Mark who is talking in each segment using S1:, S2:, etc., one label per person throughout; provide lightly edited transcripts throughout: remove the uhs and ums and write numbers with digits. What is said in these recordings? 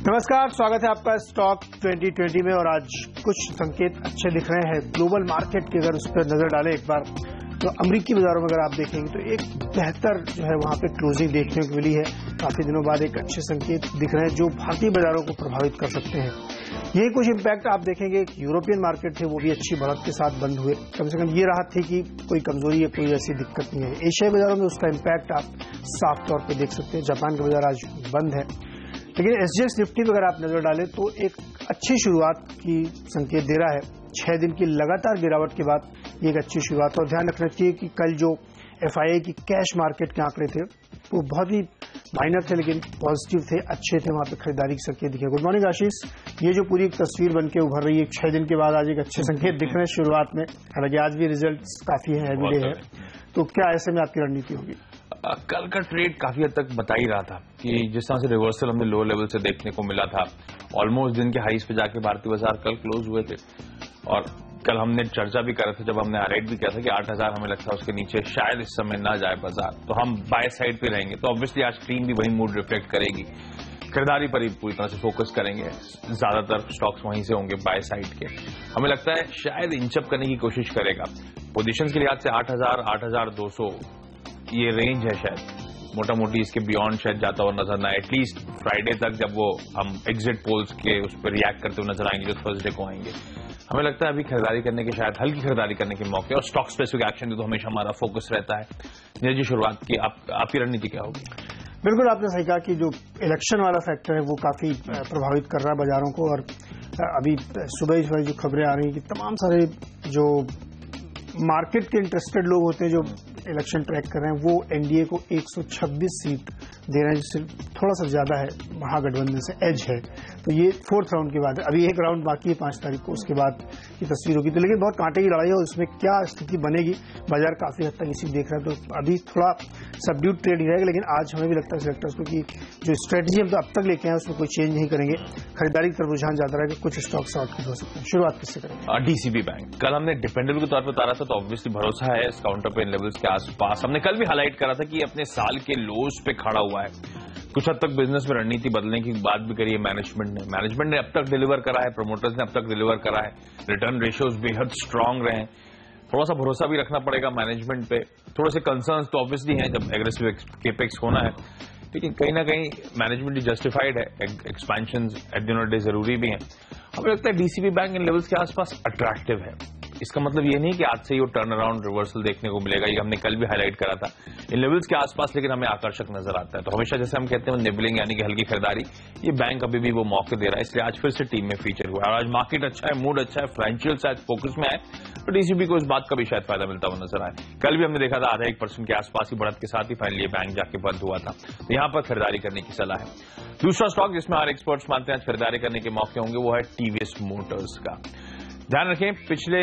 S1: नमस्कार, स्वागत है आपका स्टॉक 2020 में। और आज कुछ संकेत अच्छे दिख रहे हैं ग्लोबल मार्केट की। अगर उस पर नजर डालें एक बार तो अमेरिकी बाजारों में अगर आप देखेंगे तो एक बेहतर जो है वहां पे क्लोजिंग देखने को मिली है। काफी दिनों बाद एक अच्छे संकेत दिख रहे हैं जो भारतीय बाजारों को प्रभावित कर सकते हैं। यही कुछ इम्पैक्ट आप देखेंगे। यूरोपियन मार्केट थे वो भी अच्छी बढ़त के साथ बंद हुए। कम से कम ये राहत थी कि कोई कमजोरी या कोई ऐसी दिक्कत नहीं है। एशियाई बाजारों में उसका इम्पैक्ट आप साफ तौर पर देख सकते हैं। जापान का बाजार आज बंद है, लेकिन एसजीएक्स निफ्टी पर अगर आप नजर डालें तो एक अच्छी शुरुआत की संकेत दे रहा है। 6 दिन की लगातार गिरावट के बाद ये एक अच्छी शुरुआत। और ध्यान रखना चाहिए कि कल जो एफआईआई की कैश मार्केट के आंकड़े थे वो बहुत ही माइनर थे, लेकिन पॉजिटिव थे, अच्छे थे। वहां पे खरीदारी के संकेत दिखे। गुड मॉर्निंग आशीष। ये जो पूरी एक तस्वीर बनके उभर रही है 6 दिन के बाद, आज एक अच्छे संकेत दिख रहे हैं शुरुआत में। हालांकि आज भी रिजल्ट काफी है, हैवी डे है, तो क्या ऐसे में आपकी रणनीति होगी?
S2: कल का ट्रेड काफी हद तक बता ही रहा था कि जिस तरह से रिवर्सल हमने लो लेवल से देखने को मिला था, ऑलमोस्ट दिन के हाईज पे जाके भारतीय बाजार कल क्लोज हुए थे। और कल हमने चर्चा भी कर रहे थे, जब हमने हाईलाइट भी किया था कि 8000 हमें लगता है उसके नीचे शायद इस समय ना जाए बाजार, तो हम बाय साइड पे रहेंगे। तो ऑब्वियसली आज टीम भी वही मूड रिफ्लेक्ट करेगी, खरीदारी पर ही पूरी तरह से फोकस करेंगे। ज्यादातर स्टॉक्स वहीं से होंगे बाय साइड के। हमें लगता है शायद इंचअप करने की कोशिश करेगा। पोजीशंस के लिहाज से 8000 8200 ये रेंज है, शायद मोटा मोटी इसके बियॉन्ड शायद जाता हुआ नजर ना। एटलीस्ट फ्राइडे तक जब वो हम एग्जिट पोल्स के उस पर रिएक्ट करते हुए नजर आएंगे जो थर्सडे को आएंगे। हमें लगता है अभी खरीदारी करने के, शायद हल्की खरीदारी करने के मौके, और स्टॉक स्पेसिफिक एक्शन तो हमेशा हमारा फोकस रहता है। नीरज जी, शुरुआत की आपकी रणनीति क्या होगी?
S1: बिल्कुल आपने सही कहा कि जो इलेक्शन वाला फैक्टर है वो काफी प्रभावित कर रहा है बाजारों को। और अभी सुबह जो खबरें आ रही हैं कि तमाम सारे जो मार्केट के इंटरेस्टेड लोग होते हैं जो इलेक्शन ट्रैक कर रहे हैं वो एनडीए को 126 सीट दे रहे हैं, जिससे थोड़ा सा ज्यादा है महागठबंधन से, एज है। तो ये 4th राउंड के बाद, अभी एक राउंड बाकी है 5 तारीख को, उसके बाद की तस्वीर होगी। तो लेकिन बहुत कांटे की लड़ाई है और इसमें क्या स्थिति बनेगी, बाजार काफी हद तक इसी देख रहा है। तो अभी थोड़ा सबड्यूड ट्रेडिंग रहेगा, लेकिन आज हमें भी लगता है सेलेक्टर्स को कि जो स्ट्रेटजी हम तो अब तक लेके आए उसमें कोई चेंज नहीं करेंगे। खरीदारी की तरफ रुझान ज्यादा रहेगा, कुछ स्टॉक्स आउटफिट हो सकते हैं। शुरुआत किससे करेंगे?
S2: डीसीबी बैंक कल हमने डिपेंडेबल के तौर पर उतारा था, तो ऑब्वियसली भरोसा है इस काउंटर पेन लेवल्स के आसपास। हमने कल भी हाईलाइट करा था कि ये अपने साल के लोज पे खड़ा हुआ है। कुछ हद तक बिजनेस में रणनीति बदलने की बात भी करी है मैनेजमेंट ने अब तक डिलीवर करा है, प्रमोटर्स ने अब तक डिलीवर करा है। रिटर्न रेशियोज बेहद स्ट्रांग रहे हैं। थोड़ा सा भरोसा भी रखना पड़ेगा मैनेजमेंट पे। थोड़े से कंसर्न्स तो ऑब्वियसली हैं जब एग्रेसिव केपेक्स होना है, लेकिन कहीं ना कहीं मैनेजमेंट जस्टिफाइड है। Expansion at the end of the day जरूरी भी है। हमें लगता है डीसीबी बैंक इन लेवल्स के आसपास अट्रैक्टिव है। इसका मतलब ये नहीं कि आज से ये टर्न अराउंड रिवर्सल देखने को मिलेगा, ये हमने कल भी हाईलाइट करा था। इन लेवल्स के आसपास लेकिन हमें आकर्षक नजर आता है। तो हमेशा जैसे हम कहते हैं निबलिंग यानी कि हल्की खरीदारी, ये बैंक अभी भी वो मौके दे रहा है, इसलिए आज फिर से टीम में फीचर हुआ है। और आज मार्केट अच्छा है, मूड अच्छा है, फाइनेंशियल शायद फोकस में है, तो डीसीबी को इस बात का भी शायद फायदा मिलता हुआ नजर आए। कल भी हमने देखा था आधा 1% के आसपास की बढ़त के साथ ही फाइनली बैंक जाके बंद हुआ था। तो यहां पर खरीदारी करने की सलाह है। दूसरा स्टॉक जिसमें हर एक्सपर्ट्स मानते हैं आज खरीदारी करने के मौके होंगे वो है टीवीएस मोटर्स का। ध्यान रखें, पिछले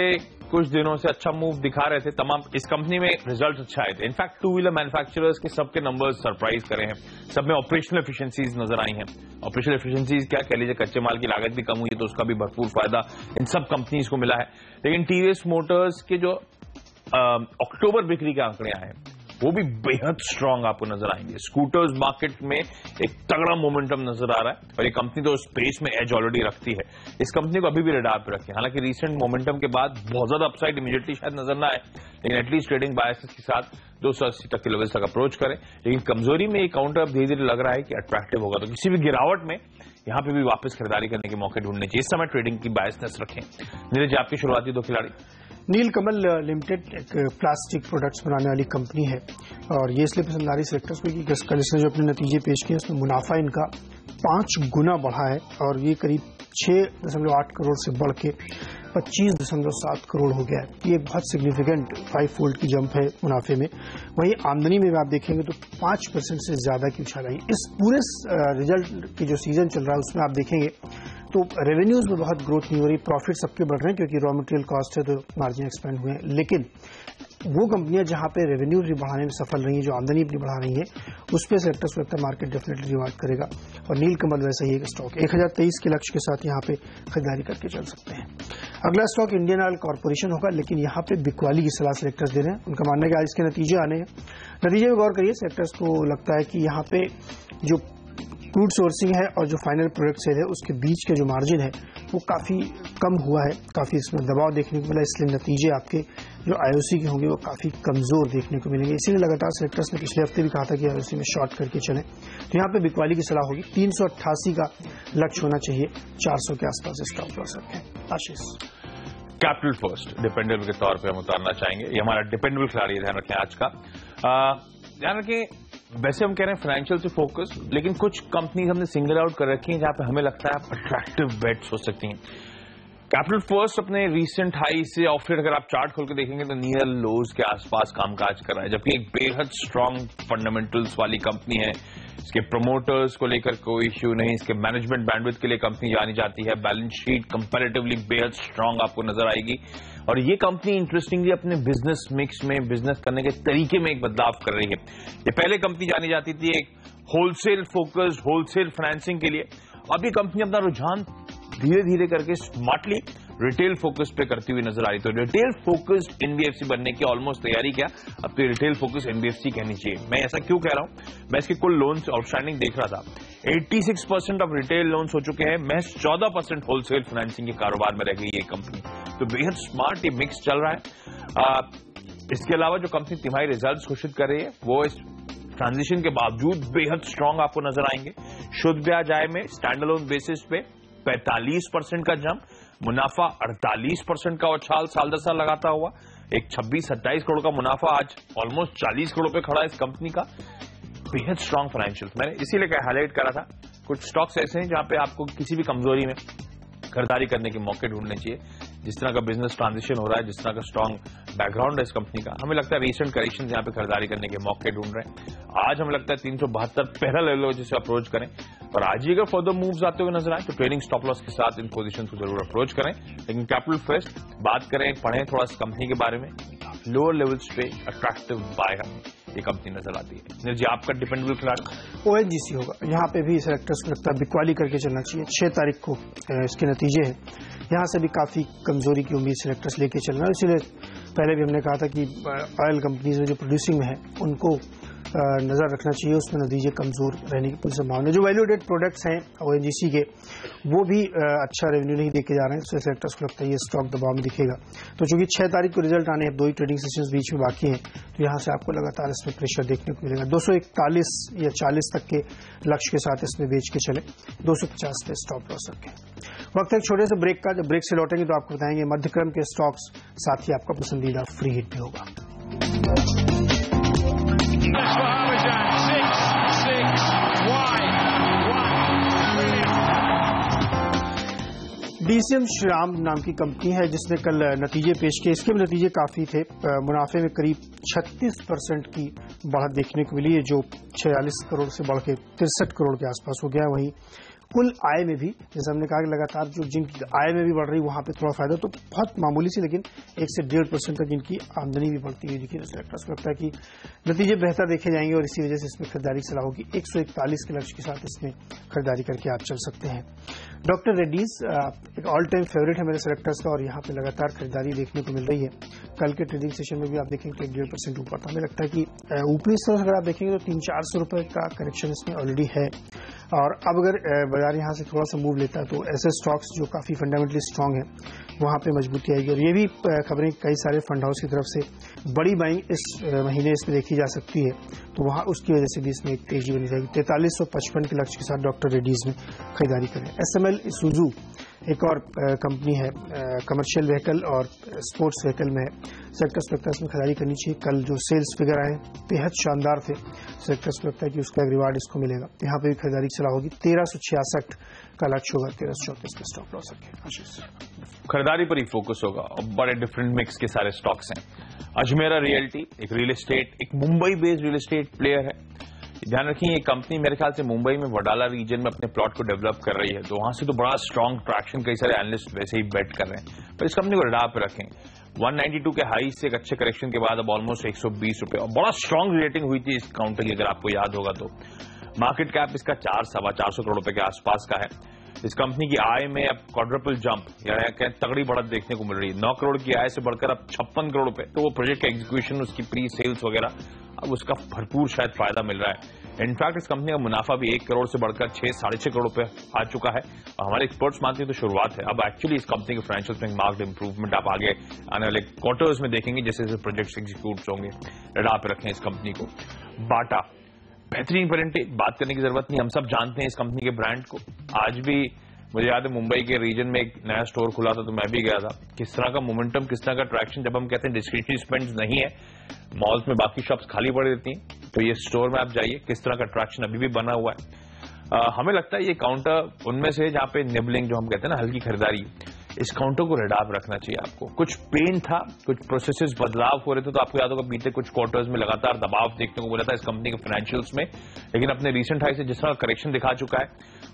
S2: कुछ दिनों से अच्छा मूव दिखा रहे थे तमाम। इस कंपनी में रिजल्ट अच्छा आए थे। इनफैक्ट 2 व्हीलर मैन्युफैक्चरर्स के सबके नंबर्स सरप्राइज करे हैं। सब में ऑपरेशनल एफिशिएंसीज नजर आई हैं। ऑपरेशनल एफिशिएंसीज क्या कह लीजिए, कच्चे माल की लागत भी कम हुई है, तो उसका भी भरपूर फायदा इन सब कंपनीज को मिला है। लेकिन टीवीएस मोटर्स के जो अक्टूबर बिक्री के आंकड़े आए हैं वो भी बेहद स्ट्रांग आपको नजर आएंगे। स्कूटर्स मार्केट में एक तगड़ा मोमेंटम नजर आ रहा है और ये कंपनी तो स्पेस में एज ऑलरेडी रखती है। इस कंपनी को अभी भी रडार पे रखें। हालांकि रीसेंट मोमेंटम के बाद बहुत ज्यादा अपसाइड इमीडिएटली शायद नजर ना आए, लेकिन एटलीस्ट ट्रेडिंग बायसेस के साथ 280 तक के लेवल्स तक अप्रोच करें। लेकिन कमजोरी में ये काउंटर अब धीरे धीरे लग रहा है कि अट्रैक्टिव होगा, तो किसी भी गिरावट में यहां पे भी वापस खरीदारी करने के मौके ढूंढने चाहिए। इस समय ट्रेडिंग की बायसनेस रखें। नीरज, आपकी शुरुआती 2 खिलाड़ी।
S1: नीलकमल लिमिटेड एक प्लास्टिक प्रोडक्ट्स बनाने वाली कंपनी है और ये इसलिए पसंद आ रही सेक्टर्स को कि कल इसने जो अपने नतीजे पेश किए उसमें मुनाफा इनका 5 गुना बढ़ा है और ये करीब 6.8 करोड़ से बढ़ के 25.7 करोड़ हो गया है। ये बहुत सिग्निफिकेंट 5-फोल्ड की जंप है मुनाफे में। वहीं आमदनी में भी आप देखेंगे तो 5% से ज्यादा की उछाल आई। इस पूरे रिजल्ट की जो सीजन चल रहा है उसमें आप देखेंगे तो रेवेन्यूज में बहुत ग्रोथ नहीं हो रही, प्रॉफिट सबके बढ़ रहे हैं क्योंकि रॉ मटेरियल कॉस्ट है तो मार्जिन एक्सपेंड हुए हैं। लेकिन वो कंपनियां जहां पे रेवेन्यूज भी बढ़ाने में सफल रही है, जो आमदनी भी बढ़ा रही है, उस पर सेक्टर्स लगता है मार्केट डेफिनेटली रिवार्ड करेगा। और नीलकमल वैसा ही एक स्टॉक 1023 के लक्ष्य के साथ यहां पे खरीदारी करके चल सकते हैं। अगला स्टॉक इंडियन ऑयल कॉर्पोरेशन होगा, लेकिन यहां पे बिकवाली की सलाह सेलेक्टर्स दे रहे हैं। उनका मानना है कि आज इसके नतीजे आने हैं। नतीजे में गौर करिए, सेक्टर्स को लगता है कि यहां पे जो क्रूड सोर्सिंग है और जो फाइनल प्रोडक्ट सेल है उसके बीच के जो मार्जिन है वो काफ़ी कम हुआ है, काफ़ी इसमें दबाव देखने को मिला, इसलिए नतीजे आपके जो आईओसी के होंगे वो काफ़ी कमज़ोर देखने को मिलेंगे। इसीलिए लगातार सेलेक्टर्स ने पिछले हफ्ते भी कहा था कि आईओसी में शॉर्ट करके चलें, तो यहाँ पे बिकवाली की सलाह होगी। 388 का लक्ष्य होना चाहिए, 400 के आसपास स्टॉप लॉस रखें। आशीष,
S2: कैपिटल फर्स्ट डिपेंडेबल के तौर पे हम उतारना चाहेंगे, ये हमारा डिपेंडेबल खिलाड़ी है, ध्यान रखें आज का। ध्यान रखें, वैसे हम कह रहे हैं फाइनेंशियल से फोकस, लेकिन कुछ कंपनीज हमने सिंगल आउट कर रखी हैं जहां पे हमें लगता है अट्रैक्टिव बेट्स हो सकती हैं। कैपिटल फर्स्ट अपने रीसेंट हाई से ऑफ लेट अगर आप चार्ट खोल के देखेंगे तो नियर लोज के आसपास कामकाज कर रहा है, जबकि एक बेहद स्ट्रांग फंडामेंटल्स वाली कंपनी है। इसके प्रमोटर्स को लेकर कोई इश्यू नहीं, इसके मैनेजमेंट बैंडविड्थ के लिए कंपनी जानी जाती है, बैलेंस शीट कंपैरेटिवली बेहद स्ट्रांग आपको नजर आएगी। और ये कंपनी इंटरेस्टिंगली अपने बिजनेस मिक्स में, बिजनेस करने के तरीके में एक बदलाव कर रही है। ये पहले कंपनी जानी जाती थी एक होलसेल फोकस्ड, होलसेल फाइनेंसिंग के लिए, अब ये कंपनी अपना रुझान धीरे धीरे करके स्मार्टली रिटेल फोकस पे करती हुई नजर आ रही। तो रिटेल फोकस्ड एनबीएफसी बनने की ऑलमोस्ट तैयारी क्या, अब तो रिटेल फोकस एनबीएफसी कहनी चाहिए। मैं ऐसा क्यों कह रहा हूं, मैं इसके कुल लोन्स आउटस्टैंडिंग देख रहा था, 86% ऑफ रिटेल लोन्स हो चुके हैं, महज 14% होलसेल फाइनेंसिंग के कारोबार में रह गई ये कंपनी। तो बेहद स्मार्ट ये मिक्स चल रहा है। इसके अलावा जो कंपनी तिमाही रिजल्ट घोषित कर रही है वो इस ट्रांजिशन के बावजूद बेहद स्ट्रांग आपको नजर आएंगे। शुद्ध ब्याज आय में स्टैंड अलोन बेसिस पे 45% का जंप, मुनाफा 48% का उछाल साल दर साल लगाता हुआ, एक 26-27 करोड़ का मुनाफा आज ऑलमोस्ट 40 करोड़ पे खड़ा है इस कंपनी का। बेहद स्ट्रांग फाइनेंशियल, मैंने इसीलिए हाईलाइट करा था। कुछ स्टॉक्स ऐसे हैं जहां पे आपको किसी भी कमजोरी में खरीदारी करने के मौके ढूंढने चाहिए। जिस तरह का बिजनेस ट्रांजिशन हो रहा है, जिस तरह का स्ट्रांग बैकग्राउंड है इस कंपनी का, हमें लगता है रीसेंट करेक्शन यहाँ पे खरीदारी करने के मौके ढूंढ रहे हैं। आज हमें लगता है 372 पहला लेवल जिसे अप्रोच करें, और आज ही अगर फर्दर मूव्स आते हुए नजर आए तो ट्रेडिंग स्टॉप लॉस के साथ इन पोजीशन को जरूर अप्रोच करें। लेकिन कैपिटल फर्स्ट बात करें, पढ़ें थोड़ा इस कंपनी के बारे में, लोअर लेवल्स पे अट्रैक्टिव बाय ये कंपनी नजर आती है। जी आपका डिपेंडेबल खिलाड़ी
S1: ओएनजीसी होगा, यहाँ पे भी सेलेक्टर्स को लगता है बिकवाली करके चलना चाहिए। 6 तारीख को इसके नतीजे हैं, यहाँ से भी काफी कमजोरी की उम्मीद सेलेक्टर्स लेके चल रहा है। इसीलिए पहले भी हमने कहा था कि ऑयल कंपनीज में जो प्रोड्यूसिंग में है उनको नजर रखना चाहिए, उसमें नतीजे कमजोर रहने की पूरी संभावना है। जो वैल्यू एडेड प्रोडक्ट्स हैं ओएनजीसी के वो भी अच्छा रेवेन्यू नहीं देके जा रहे हैं, इसलिए सेलेक्टर्स को लगता है ये स्टॉक दबाव में दिखेगा। तो चूंकि 6 तारीख को रिजल्ट आने हैं, 2 ही ट्रेडिंग सेशंस बीच में बाकी हैं, तो यहाँ से आपको लगातार इसमें प्रेशर देखने को मिलेगा। 241 या 40 तक के लक्ष्य के साथ इसमें बेच के चले, 250 पे स्टॉप लॉस रखें। वक्त एक छोटे से ब्रेक का, जब ब्रेक से लौटेंगे तो आपको बताएंगे मध्यक्रम के स्टॉक्स, साथ ही आपका पसंदीदा फ्री हिट भी होगा। डीसीएम श्रीराम नाम की कंपनी है जिसने कल नतीजे पेश किए। इसके भी नतीजे काफी थे, मुनाफे में करीब 36% की बढ़त देखने को मिली है, जो 46 करोड़ से बढ़ के 63 करोड़ के आसपास हो गया। वहीं कुल आय में भी, जैसे हमने कहा कि लगातार जो जिनकी आय में भी बढ़ रही वहां पे थोड़ा फायदा, तो बहुत मामूली सी, लेकिन 1 से 1.5% तक इनकी आमदनी भी बढ़ती हुई दिखी। सेलेक्टर्स को लगता है कि नतीजे बेहतर देखे जाएंगे और इसी वजह से इसमें खरीदारी की सलाह होगी। 141 के लक्ष्य के साथ इसमें खरीदारी करके आप चल सकते हैं। डॉक्टर रेड्डीज एक ऑल टाइम फेवरेट है मेरे सेलेक्टर्स का, और यहाँ पे लगातार खरीदारी देखने को मिल रही है। कल के ट्रेडिंग सेशन में भी आप देखेंगे तो 1.5% ऊपर था। हमें लगता है कि ऊपरी स्तर अगर आप देखेंगे तो 300-400 रुपए का करेक्शन इसमें ऑलरेडी है, और अब अगर बाजार यहाँ से थोड़ा सा मूव लेता है तो ऐसे स्टॉक्स जो काफी फंडामेंटली स्ट्रांग है वहां पे मजबूती आएगी। और ये भी खबरें कई सारे फंड हाउस की तरफ से बड़ी बाइंग इस महीने इसमें देखी जा सकती है, तो वहां उसकी वजह से भी इसमें एक तेजी बनी जाएगी। 4355 के लक्ष्य के साथ डॉक्टर रेड्डीज में खरीदारी करें। SML Isuzu एक और कंपनी है, कमर्शियल व्हीकल और स्पोर्ट्स व्हीकल में है। सेक्टर्स को लगता है इसमें खरीदारी करनी चाहिए। कल जो सेल्स फिगर आए बेहद शानदार थे, सेक्टर्स को लगता है कि उसका एक रिवार्ड इसको मिलेगा। यहाँ पे भी खरीदारी की सलाह होगी। 1366 का लक्ष्य होगा, 1334 पे स्टॉप लॉस रखें। आशीष,
S2: खरीदारी पर ही फोकस होगा, बड़े डिफरेंट मिक्स के सारे स्टॉक्स हैं। अजमेरा रियल्टी एक रियल एस्टेट, एक Mumbai based real estate player है। ध्यान रखिए, ये कंपनी मेरे ख्याल से मुंबई में वडाला रीजन में अपने प्लॉट को डेवलप कर रही है, तो वहां से तो बड़ा स्ट्रांग ट्रैक्शन, कई सारे एनालिस्ट वैसे ही बेट कर रहे हैं। पर इस कंपनी को रडार पे रखें। 192 के हाई से एक अच्छे करेक्शन के बाद अब ऑलमोस्ट 120 रुपए, और बड़ा स्ट्रांग रेटिंग हुई थी इस काउंटर की, अगर आपको याद होगा तो। मार्केट कैप इसका 400-450 करोड़ रुपए के आसपास का है। इस कंपनी की आय में अब क्वाड्रपल जंप या तगड़ी बढ़त देखने को मिल रही है। 9 करोड़ की आय से बढ़कर अब 56 करोड़ रुपए, तो वो प्रोजेक्ट का एग्जीक्यूशन, उसकी प्री सेल्स वगैरह अब उसका भरपूर शायद फायदा मिल रहा है। इनफैक्ट इस कंपनी का मुनाफा भी 1 करोड़ से बढ़कर 6-6.5 करोड़ रुपए आ चुका है और हमारे एक्सपर्ट्स मानते हैं तो शुरुआत है। अब एक्चुअली इस कंपनी के फाइनेंशियल में मार्क्ड इंप्रूवमेंट आप आगे आने वाले क्वार्टर्स में देखेंगे जैसे जैसे प्रोजेक्ट्स एग्जीक्यूट होंगे। रडार पे रखें इस कंपनी को। बाटा बेहतरीन पेरेंटेज, बात करने की जरूरत नहीं, हम सब जानते हैं इस कंपनी के ब्रांड को। आज भी मुझे याद है मुंबई के रीजन में एक नया स्टोर खुला था तो मैं भी गया था। किस तरह का मोमेंटम, किस तरह का ट्रैक्शन, जब हम कहते हैं डिस्क्रिशनरी स्पेंड्स नहीं है, मॉल्स में बाकी शॉप्स खाली पड़ी रहती हैं, तो ये स्टोर में आप जाइए, किस तरह का ट्रैक्शन अभी भी बना हुआ है। हमें लगता है ये काउंटर उनमें से जहां पे निबलिंग जो हम कहते हैं ना हल्की खरीदारी, इस काउंटर को रेडार रखना चाहिए आपको। कुछ पेन था, कुछ प्रोसेसेस बदलाव हो रहे थे, तो आपको याद होगा बीते कुछ क्वार्टर्स में लगातार दबाव देखने को मिला था इस कंपनी के फाइनेंशियल्स में, लेकिन अपने रीसेंट हाई से जिस तरह करेक्शन दिखा चुका है,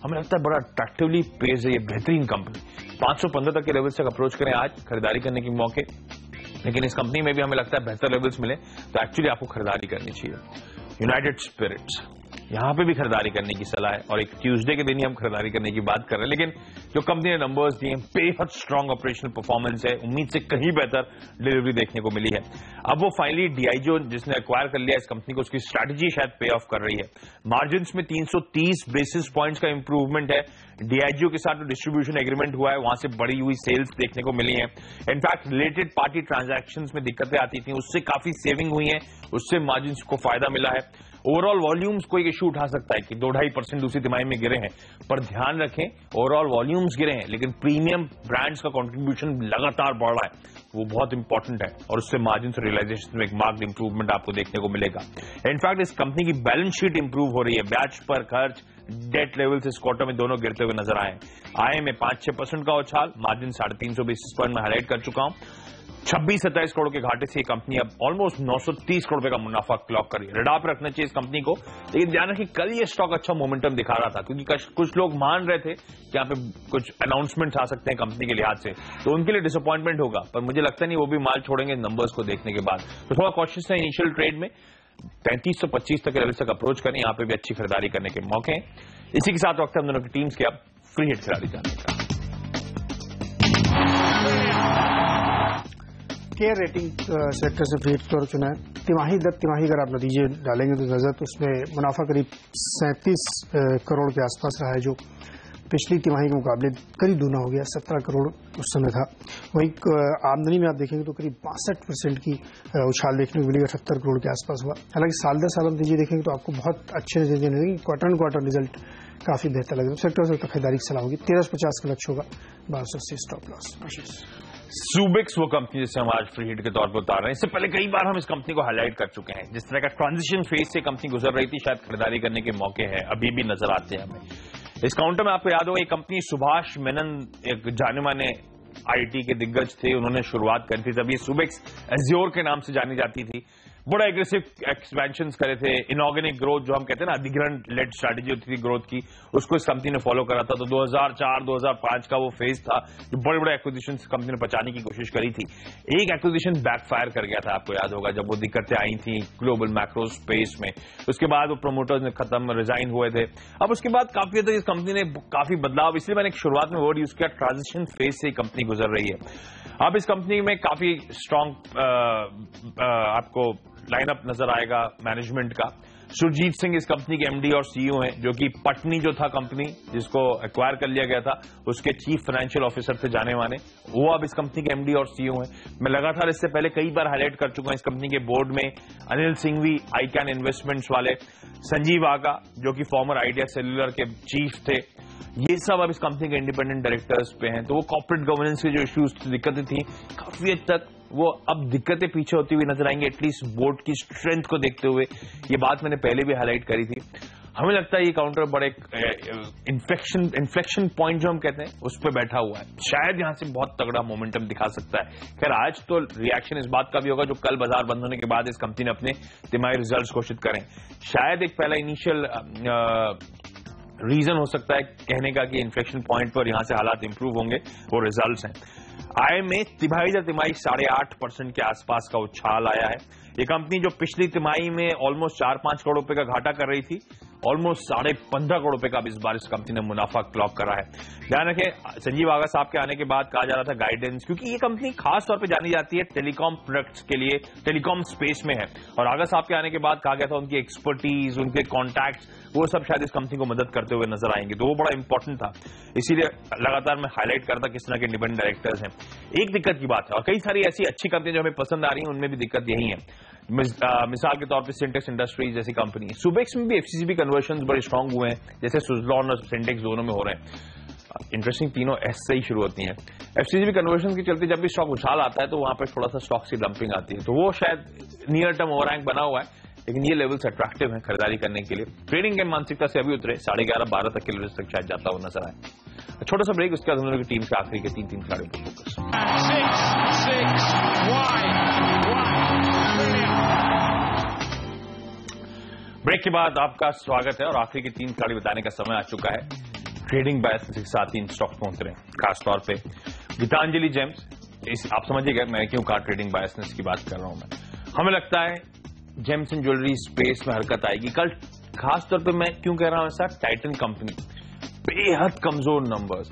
S2: हमें लगता है बड़ा अट्रैक्टिवली पेज है ये बेहतरीन कंपनी। 515 तक के लेवल्स तक अप्रोच करें आज खरीदारी करने के मौके, लेकिन इस कंपनी में भी हमें लगता है बेहतर लेवल्स मिले तो एक्चुअली आपको खरीदारी करनी चाहिए। यूनाइटेड स्पिरिट्स, यहां पे भी खरीदारी करने की सलाह है और एक ट्यूसडे के दिन ही हम खरीदारी करने की बात कर रहे हैं, लेकिन जो कंपनी ने नंबर्स दिए बेहद स्ट्रांग ऑपरेशनल परफॉर्मेंस है, उम्मीद से कहीं बेहतर डिलीवरी देखने को मिली है। अब वो फाइनली डीआईजीओ जिसने एक्वायर कर लिया इस कंपनी को, उसकी स्ट्रैटेजी शायद पे ऑफ कर रही है। मार्जिन्स में 330 बेसिस पॉइंट्स का इंप्रूवमेंट है। डीआईजीओ के साथ जो डिस्ट्रीब्यूशन एग्रीमेंट हुआ है वहां से बढ़ी हुई सेल्स देखने को मिली है। इनफैक्ट रिलेटेड पार्टी ट्रांजैक्शंस में दिक्कतें आती थी, उससे काफी सेविंग हुई है, उससे मार्जिन्स को फायदा मिला है। ओवरऑल वॉल्यूम्स कोई इशू उठा सकता है कि 2-2.5% दूसरी तिमाही में गिरे हैं, पर ध्यान रखें ओवरऑल वॉल्यूम्स गिरे हैं लेकिन प्रीमियम ब्रांड्स का कंट्रीब्यूशन लगातार बढ़ रहा है, वो बहुत इंपॉर्टेंट है और उससे मार्जिन और रियलाइजेशन में एक मार्क्ड इंप्रूवमेंट आपको देखने को मिलेगा। इनफैक्ट इस कंपनी की बैलेंस शीट इंप्रूव हो रही है, ब्याज पर खर्च, डेट लेवल्स इस क्वार्टर में दोनों गिरते हुए नजर आए। आय में 5-6% का उछाल, मार्जिन 350 बेसिस पॉइंट में हाईलाइट कर चुका हूं। 26-27 करोड़ के घाटे से ये कंपनी अब ऑलमोस्ट 930 करोड़ रुपए का मुनाफा क्लॉक कर रही है। रडार पर रखना चाहिए इस कंपनी को, लेकिन ध्यान रखिए कल ये स्टॉक अच्छा मोमेंटम दिखा रहा था क्योंकि कुछ लोग मान रहे थे कि यहाँ पे कुछ अनाउंसमेंट्स आ सकते हैं कंपनी के लिहाज से, तो उनके लिए डिसअपॉइंटमेंट होगा, पर मुझे लगता नहीं वो भी माल छोड़ेंगे नंबर्स को देखने के बाद। तो थोड़ा कॉशियस है इनिशियल ट्रेड में, 3525 तक के लेवल तक अप्रोच करें, यहाँ पे भी अच्छी खरीदारी करने के मौके हैं। इसी के साथ वक्त हम दोनों की टीम्स के अब फ्री हिट खरीदारी जानने का
S1: केयर रेटिंग सेक्टर से फ्री हिट स्टोर चुना है। तिमाही दर तिमाही अगर आप नतीजे डालेंगे तो नजर तो उसमें मुनाफा करीब 37 करोड़ के आसपास रहा है, जो पिछली तिमाही के मुकाबले करीब दूना हो गया, 17 करोड़ उस समय था। वहीं आमदनी में आप देखेंगे तो करीब 62% की उछाल देखने को मिलेगी, 78 करोड़ के आसपास हुआ। हालांकि साल दर साल नतीजे देखेंगे तो आपको बहुत अच्छे नतीजे मिलेंगे, क्वार्टर एंड क्वार्टर रिजल्ट काफी बेहतर लग रहा है। सेक्टर से खरीदारी की सलाह होगी। 1350 का लक्ष्य होगा, 1280 स्टॉप लॉस।
S2: सुबिक्स वो कंपनी जिसे हम आज फ्री हिट के तौर पर उतार रहे हैं, इससे पहले कई बार हम इस कंपनी को हाईलाइट कर चुके हैं। जिस तरह का ट्रांजिशन फेज से कंपनी गुजर रही थी, शायद खरीदारी करने के मौके हैं, अभी भी नजर आते हैं हमें। इस काउंटर में आपको याद होगा ये कंपनी सुभाष मेनन एक जाने माने आईटी के दिग्गज थे, उन्होंने शुरुआत करी थी, तब ये सुबिक्स एज्योर के नाम से जानी जाती थी। बड़ा एग्रेसिव एक्सपेंशन करे थे, इनऑर्गेनिक ग्रोथ जो हम कहते हैं ना अधिग्रहण लेड स्ट्रैटेजी होती थी ग्रोथ की, उसको इस कंपनी ने फॉलो करा था। तो 2004-2005 का वो फेज था जो बड़े बड़े एक्विजिशन कंपनी ने बचाने की कोशिश करी थी। एक एक्विजिशन बैकफायर कर गया था, आपको याद होगा, जब वो दिक्कतें आई थी ग्लोबल मैक्रो स्पेस में। उसके बाद वो प्रोमोटर्स ने खत्म रिजाइन हुए थे। अब उसके बाद काफी हद तक इस कंपनी ने काफी बदलाव, इसलिए मैंने शुरुआत में वर्ड यूज किया, ट्रांजिशन फेज से कंपनी गुजर रही है। अब इस कंपनी में काफी स्ट्रांग आपको लाइनअप नजर आएगा मैनेजमेंट का। सुरजीत सिंह इस कंपनी के एमडी और सीईओ हैं, जो कि पटनी जो था कंपनी जिसको एक्वायर कर लिया गया था उसके चीफ फाइनेंशियल ऑफिसर थे जाने माने, वो अब इस कंपनी के एमडी और सीईओ हैं। मैं लगातार इससे पहले कई बार हाईलाइट कर चुका हूं इस कंपनी के बोर्ड में Anil Singhvi I can investments वाले, संजीव आगा जो कि फॉर्मर आइडिया सेल्युलर के चीफ थे, ये सब अब इस कंपनी के इंडिपेंडेंट डायरेक्टर्स पे हैं। तो वो कॉर्पोरेट गवर्नेंस के जो इश्यूज दिक्कतें थी काफी हद तक वो अब दिक्कतें पीछे होती हुई नजर आएंगी, एटलीस्ट बोर्ड की स्ट्रेंथ को देखते हुए। ये बात मैंने पहले भी हाईलाइट करी थी। हमें लगता है ये काउंटर बड़े इन्फ्लेक्शन पॉइंट जो हम कहते हैं उस पर बैठा हुआ है, शायद यहां से बहुत तगड़ा मोमेंटम दिखा सकता है। खैर आज तो रिएक्शन इस बात का भी होगा जो कल बाजार बंद होने के बाद इस कंपनी ने अपने तिमाही रिजल्ट्स घोषित करें। शायद एक पहला इनिशियल रीजन हो सकता है कहने का कि इन्फ्लेक्शन पॉइंट पर यहां से हालात इंप्रूव होंगे, वो रिजल्ट्स हैं। आय में तिमाही दर तिमाही 8.5% के आसपास का उछाल आया है। ये कंपनी जो पिछली तिमाही में ऑलमोस्ट 4-5 करोड़ रुपए का घाटा कर रही थी, ऑलमोस्ट 15.5 करोड़ रुपए का इस बार इस कंपनी ने मुनाफा क्लॉक करा है। ध्यान रखें, संजीव आगा साहब के आने के बाद कहा जा रहा था गाइडेंस, क्योंकि ये कंपनी खास तौर पे जानी जाती है टेलीकॉम प्रोडक्ट्स के लिए, टेलीकॉम स्पेस में है, और आगा साहब के आने के बाद कहा गया था उनकी एक्सपर्टीज, उनके कॉन्टैक्ट्स, वो सब शायद इस कंपनी को मदद करते हुए नजर आएंगे, तो वो बड़ा इंपॉर्टेंट था। इसीलिए लगातार मैं हाईलाइट करता किस तरह के इंडिपेंडेंट डायरेक्टर्स हैं। एक दिक्कत की बात है, और कई सारी ऐसी अच्छी कंपनी जो हमें पसंद आ रही हैं उनमें भी दिक्कत यही है। मिसाल के तौर पे सिंटेक्स इंडस्ट्रीज जैसी कंपनी, सुबेक्स में भी एफसीसीबी कन्वर्शंस बड़े स्ट्रांग हुए हैं, जैसे सुजलॉन और सिंटेक्स दोनों में हो रहे हैं। इंटरेस्टिंग, तीनों एस से ही शुरू होती हैं। एफसीसीबी कन्वर्शन के चलते जब भी स्टॉक उछाल आता है तो वहां पर थोड़ा सा स्टॉक की डंपिंग आती है, तो वो शायद नियर टर्म ओवरहैंग बना हुआ है, लेकिन ये लेवल्स अट्रैक्टिव हैं खरीदारी करने के लिए। ट्रेडिंग के मानसिकता से अभी उतरे 11.5-12 तक के लेवल्स तक शायद जाता हुआ नजर आए। छोटा सा ब्रेक, उसके बाद हम लोगों की टीम के आखिरी के 3 खिलाड़ियों पर फोकस। ब्रेक के बाद आपका स्वागत है और आखिरी की 3 खिलाड़ी बताने का समय आ चुका है। ट्रेडिंग बायस के साथ 3 स्टॉक पहुंच रहे हैं, खासतौर पे गीतांजलि जेम्स। आप समझिएगा मैं क्यों कहा ट्रेडिंग बायसनेस की बात कर रहा हूं। मैं हमें लगता है जेम्स एंड ज्वेलरी स्पेस में हरकत आएगी कल, खासतौर पे मैं क्यों कह रहा हूं ऐसा, टाइटन कंपनी बेहद कमजोर नंबर्स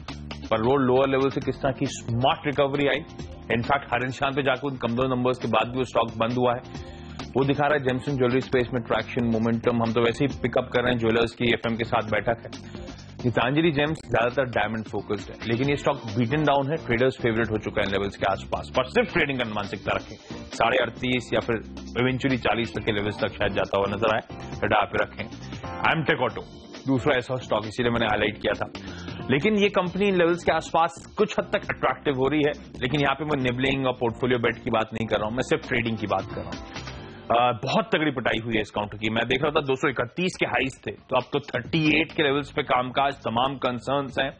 S2: पर वो लोअर लेवल से किस तरह की स्मार्ट रिकवरी आई। इनफैक्ट हर निशान पे जाकर उन कमजोर नंबर्स के बाद भी वो स्टॉक बंद हुआ है, वो दिखा रहा है जेम्स एंड ज्वेलरी स्पेस में ट्रैक्शन, मोमेंटम। हम तो वैसे ही पिकअप कर रहे हैं, ज्वेलर्स की एफएम के साथ बैठक है। गीतांजलि जेम्स ज्यादातर डायमंड फोकस्ड है, लेकिन ये स्टॉक बीटन डाउन है, ट्रेडर्स फेवरेट हो चुका है लेवल्स के आसपास, पर सिर्फ ट्रेडिंग का मानसिकता रखें। 38.5 या फिर इवेंचुअली 40 तक के लेवल्स तक शायद जाता हुआ नजर आए, रडार पे रखें। एमटेक ऑटो दूसरा ऐसा स्टॉक, इसीलिए मैंने हाईलाइट किया था, लेकिन ये कंपनी इन लेवल्स के आसपास कुछ हद तक अट्रैक्टिव हो रही है, लेकिन यहाँ पे मैं निबलिंग और पोर्टफोलियो बेट की बात नहीं कर रहा हूं, मैं सिर्फ ट्रेडिंग की बात कर रहा हूं। बहुत तगड़ी पिटाई हुई है इस काउंटर की। मैं देख रहा था 231 के हाइस थे, तो अब तो 38 के लेवल्स पे कामकाज, तमाम कंसर्न्स हैं।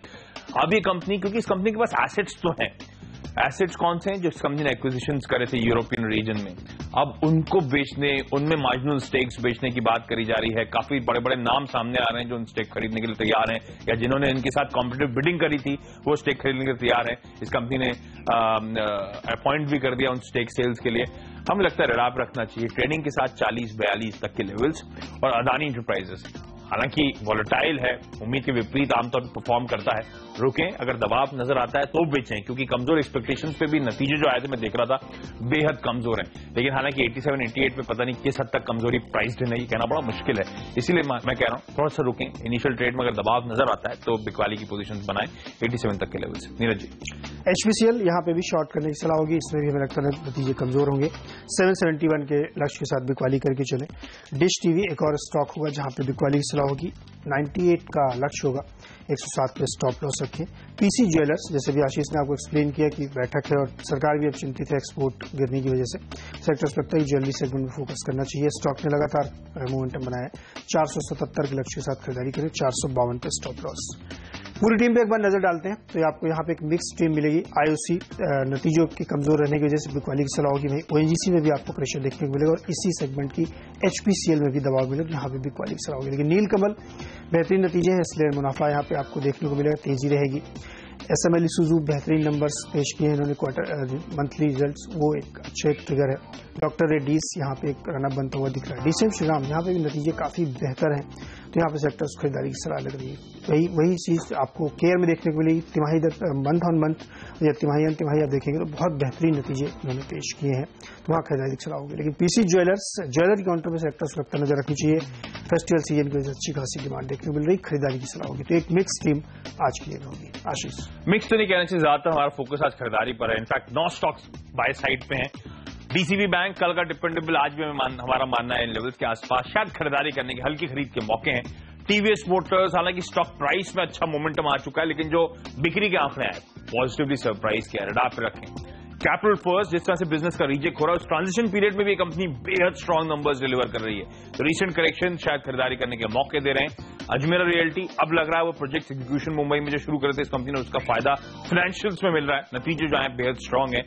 S2: अब ये कंपनी, क्योंकि इस कंपनी के पास एसेट्स तो हैं, एसेट्स कौन से हैं जो इस कंपनी ने एक्विजिशंस करे थे यूरोपियन रीजन में, अब उनको बेचने, उनमें मार्जिनल स्टेक्स बेचने की बात करी जा रही है। काफी बड़े बड़े नाम सामने आ रहे हैं जो उन स्टेक खरीदने के लिए तैयार हैं, या जिन्होंने इनके साथ कॉम्पिटिटिव बिडिंग करी थी वो स्टेक खरीदने के लिए तैयार है। इस कंपनी ने अपॉइंट भी कर दिया उन स्टेक सेल्स के लिए। हमें लगता है रडार रखना चाहिए ट्रेडिंग के साथ 40-42 तक के लेवल्स। और अदानी इंटरप्राइजेस हालांकि वॉलेटाइल है, उम्मीद के विपरीत आमतौर पर परफॉर्म करता है, रुकें, अगर दबाव नजर आता है तो बेचें, क्योंकि कमजोर एक्सपेक्टेशंस पे भी नतीजे जो आए थे मैं देख रहा था बेहद कमजोर हैं। लेकिन हालांकि 87-88 पे पता नहीं किस हद तक कमजोरी प्राइस्ड है, नहीं कहना बड़ा मुश्किल है, इसीलिए मैं कह रहा हूं थोड़ा सा रुकें। इनिशियल ट्रेड में अगर दबाव नजर आता है तो बिकवाली की पोजीशन बनाएं 87 तक के लेवल से। नीरज जी,
S1: HPCL यहाँ पे भी शॉर्ट करने की सलाह होगी, इसमें भी हमें लगता है नतीजे कमजोर होंगे। 771 के लक्ष्य के साथ बिकवाली करके चले। डिश टीवी एक और स्टॉक होगा जहां पे बिकवाली की सलाह होगी, 98 का लक्ष्य होगा, 107 पे स्टॉप लॉस रखें। पीसी ज्वेलर्स, जैसे भी आशीष ने आपको एक्सप्लेन किया कि बैठक है और सरकार भी अब चिंतित है एक्सपोर्ट गिरने की वजह से, सेक्टर्स लगता है ज्वेलरी सेगमेंट में फोकस करना चाहिए। स्टॉक ने लगातार मोमेंटम बनाया है, 477 के लक्ष्य के साथ खरीदारी करें, 452 पे स्टॉप लॉस। पूरी टीम पे एक बार नजर डालते हैं तो आपको यहाँ पे एक मिक्स टीम मिलेगी। IOC नतीजों के कमजोर रहने की वजह से बिकवाली की सलाह होगी, वहीं ONGC में भी आपको प्रेशर देखने को मिलेगा और इसी सेगमेंट की HPCL में भी दबाव मिलेगा, यहाँ पे बिकवाली की सलाह होगी। लेकिन नीलकमल बेहतरीन नतीजे हैं, इसलिए मुनाफा यहाँ पे आपको देखने को मिलेगा, तेजी रहेगी। SML Isuzu बेहतरीन नंबर्स पेश किए हैं इन्होंने, क्वार्टर मंथली रिजल्ट्स, वो एक अच्छे ट्रिगर है। डॉक्टर रेड्डीज यहाँ पे एक रनअप बनता हुआ दिख रहा है। DCM श्रीराम यहाँ पे भी नतीजे काफी बेहतर हैं, तो यहाँ पे सेक्टर्स खरीदारी की सलाह लग रही है। वही चीज आपको केयर में देखने को मिलेगी, तिमाही दर मंथ ऑन मंथ या तिमाही अन तिमाही आप देखेंगे तो बहुत बेहतरीन नतीजे उन्होंने पेश किए हैं, तो वहाँ खरीदारी की सलाह होगी। लेकिन PC ज्वेलर्स, ज्वेलरी काउंटर में सेक्टर्स लगता नजर रखनी चाहिए, फेस्टिवल सीजन की वजह से अच्छी खासी डिमांड देखने को मिल रही, खरीदारी की सलाह होगी। तो एक मिक्स टीम आज के लिए होगी। आशीष,
S2: मिक्स तो नहीं कहना चाहिए, ज्यादातर हमारा फोकस आज खरीदारी पर है। इनफैक्ट 9 स्टॉक्स बाय साइड पे हैं। DCB बैंक कल का डिपेंडेबल, आज भी हमारा मानना है इन लेवल्स के आसपास शायद खरीदारी करने के हल्की खरीद के मौके हैं। TVS मोटर्स, हालांकि स्टॉक प्राइस में अच्छा मोमेंटम आ चुका है, लेकिन जो बिक्री के आंकड़े आए पॉजिटिवली सरप्राइज किया, रडार पे रखें। कैपिटल फर्स्ट, जिस तरह से बिजनेस का रिजेक्ट हो रहा है, उस ट्रांजिशन पीरियड में भी कंपनी बेहद स्ट्रांग नंबर्स डिलीवर कर रही है, तो रिसेंट करेक्शन शायद खरीदारी करने के मौके दे रहे हैं। अजमेरा रियल्टी, अब लग रहा है वो प्रोजेक्ट एग्जीक्यूशन मुंबई में जो शुरू करे थे इस कंपनी ने, उसका फायदा फाइनेंशियल्स में मिल रहा है, नतीजे जो है बेहद स्ट्रांग है।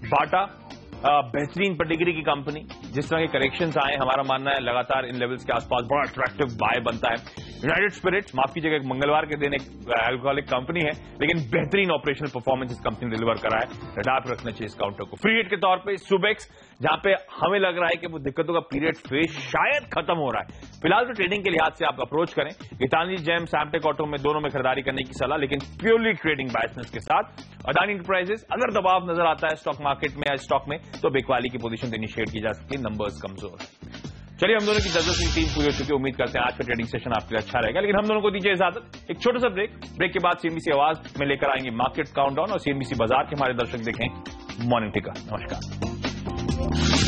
S2: बाटा बेहतरीन पेडिग्री की कंपनी, जिस तरह के करेक्शंस आए हमारा मानना है लगातार इन लेवल्स के आसपास बड़ा अट्रैक्टिव बाय बनता है। यूनाइटेड स्पिरिट्स, माफ कीजिएगा, एक मंगलवार के दिन एक अल्कोहलिक कंपनी है, लेकिन बेहतरीन ऑपरेशनल परफॉर्मेंस इस कंपनी ने डिलीवर करा है, रडार पर रखना चाहिए इस काउंटर को। फ्री हिट के तौर पे सुबेक्स जहां पे हमें लग रहा है कि वो दिक्कतों का पीरियड फेज शायद खत्म हो रहा है। फिलहाल तो ट्रेडिंग के लिहाज से आप अप्रोच करें गीतांजलि जेम, सैमटेक ऑटो में दोनों में खरीदारी करने की सलाह, लेकिन प्योरली ट्रेडिंग बायसनेस के साथ। अदानी इंटरप्राइजेस अगर दबाव नजर आता है स्टॉक मार्केट में या स्टॉक में तो बिकवाली की पोजीशन तो इनिशिएट की जा सकती है, नंबर्स कमजोर है। चलिए, हम दोनों की जबरदस्ती टीम पूरी हो चुकी है, उम्मीद करते हैं आज का ट्रेडिंग सेशन आपके लिए अच्छा रहेगा, लेकिन हम दोनों को दीजिए इजाजत। एक छोटा सा ब्रेक के बाद सीएनबीसी आवाज में लेकर आएंगे मार्केट काउंटडाउन और सीएनबीसी बाजार के हमारे दर्शक देखें मॉर्निंग टिका। नमस्कार।